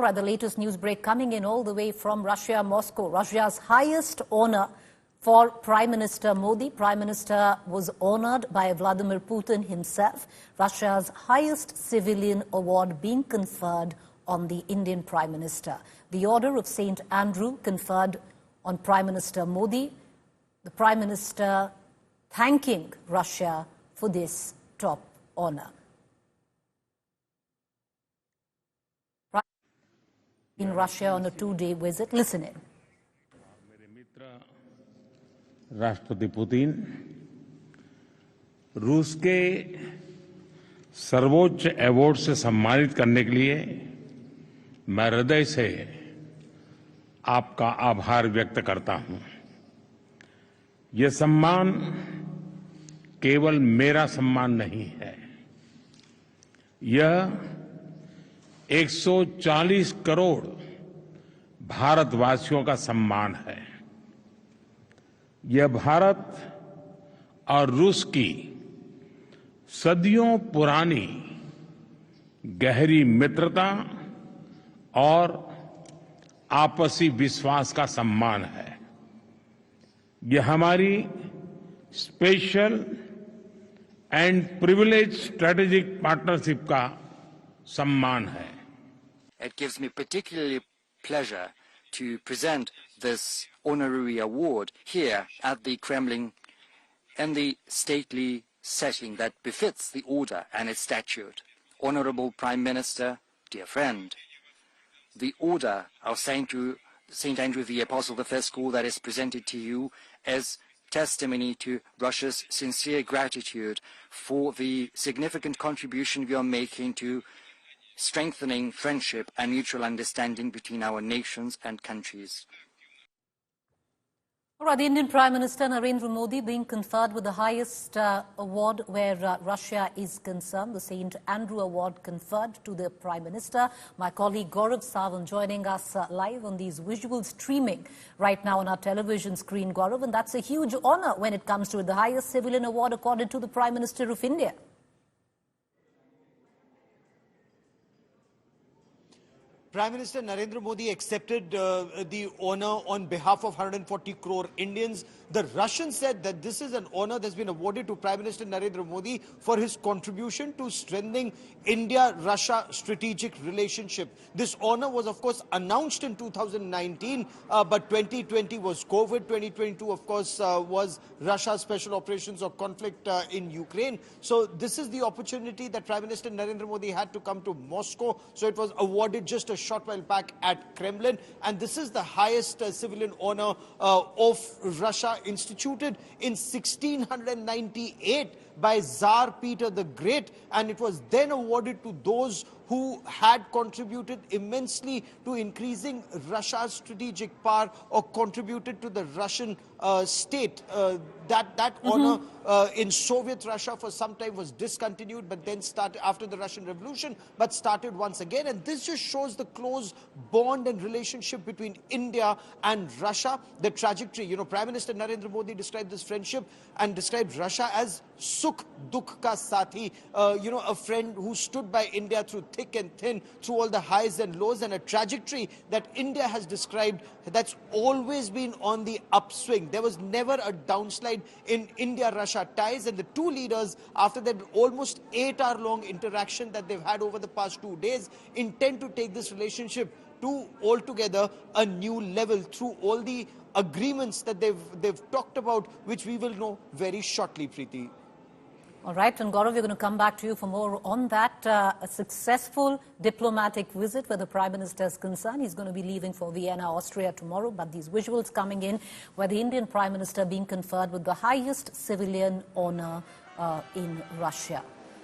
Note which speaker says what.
Speaker 1: All right, the latest news break coming in all the way from Russia, Moscow. Russia's highest honor for Prime Minister Modi. Prime Minister was honored by Vladimir Putin himself. Russia's highest civilian award being conferred on the Indian Prime Minister. The Order of St. Andrew conferred on Prime Minister Modi. The Prime Minister thanking Russia for this top honor. In Russia on a two-day visit. Listen in.
Speaker 2: मेरे मित्र राष्ट्रपति Putin रूस के सर्वोच्च award से सम्मानित करने के लिए मैं हृदय से आपका आभार व्यक्त करता हूं। यह सम्मान केवल मेरा सम्मान नहीं है, यह 140 करोड़ भारतवासियों का सम्मान है। यह भारत और रूस की सदियों पुरानी गहरी मित्रता और आपसी विश्वास का सम्मान है। यह हमारी special and privilege strategic partnership का सम्मान है।
Speaker 3: It gives me particularly pleasure to present this honorary award here at the Kremlin in the stately setting that befits the order and its statute. Honorable Prime Minister, dear friend, the order of St. Andrew the Apostle the First School that is presented to you is testimony to Russia's sincere gratitude for the significant contribution we are making to strengthening friendship and mutual understanding between our nations and countries.
Speaker 1: All right, the Indian Prime Minister Narendra Modi being conferred with the highest award where Russia is concerned, the St. Andrew Award conferred to the Prime Minister. My colleague Gaurav Sawant joining us live on these visuals streaming right now on our television screen, Gaurav, and that's a huge honor when it comes to the highest civilian award accorded to the Prime Minister of India.
Speaker 4: Prime Minister Narendra Modi accepted the honor on behalf of 140 crore Indians. The Russians said that this is an honor that's been awarded to Prime Minister Narendra Modi for his contribution to strengthening India-Russia strategic relationship. This honor was, of course, announced in 2019, but 2020 was COVID. 2022, of course, was Russia's special operations or conflict in Ukraine. So this is the opportunity that Prime Minister Narendra Modi had to come to Moscow. So it was awarded just a short while back at Kremlin, and this is the highest civilian honor of Russia, instituted in 1698 by Tsar Peter the Great, and it was then awarded to those who had contributed immensely to increasing Russia's strategic power or contributed to the Russian state. That honor in Soviet Russia for some time was discontinued, but then started after the Russian Revolution, but started once again. And this just shows the close bond and relationship between India and Russia, the trajectory. You know, Prime Minister Narendra Modi described this friendship and described Russia as Sukh Dukh Ka Sathi, a friend who stood by India through thick and thin, through all the highs and lows, and a trajectory that India has described that's always been on the upswing. There was never a downslide in India-Russia ties, and the two leaders, after that almost 8-hour-long interaction that they've had over the past 2 days, intend to take this relationship to altogether a new level through all the agreements that they've talked about, which we will know very shortly, Preeti.
Speaker 1: All right, and Gaurav, we're going to come back to you for more on that. A successful diplomatic visit where the Prime Minister is concerned. He's going to be leaving for Vienna, Austria tomorrow, but these visuals coming in where the Indian Prime Minister being conferred with the highest civilian honor in Russia.